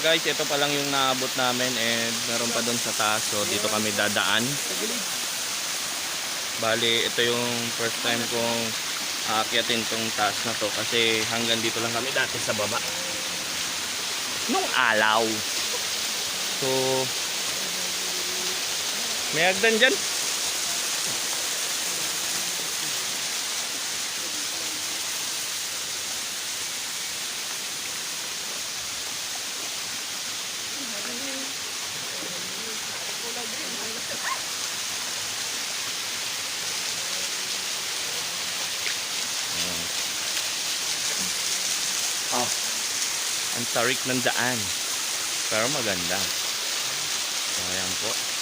guys, ito pa lang yung naabot namin and meron pa doon sa taas. So dito kami dadaan. Bali, ito yung first time kong aakyatin tong taas na to kasi hanggang dito lang kami dati sa baba nung alaw. So may hagdan dyan. Oh, ang tarik ng daan pero maganda. So ayan po.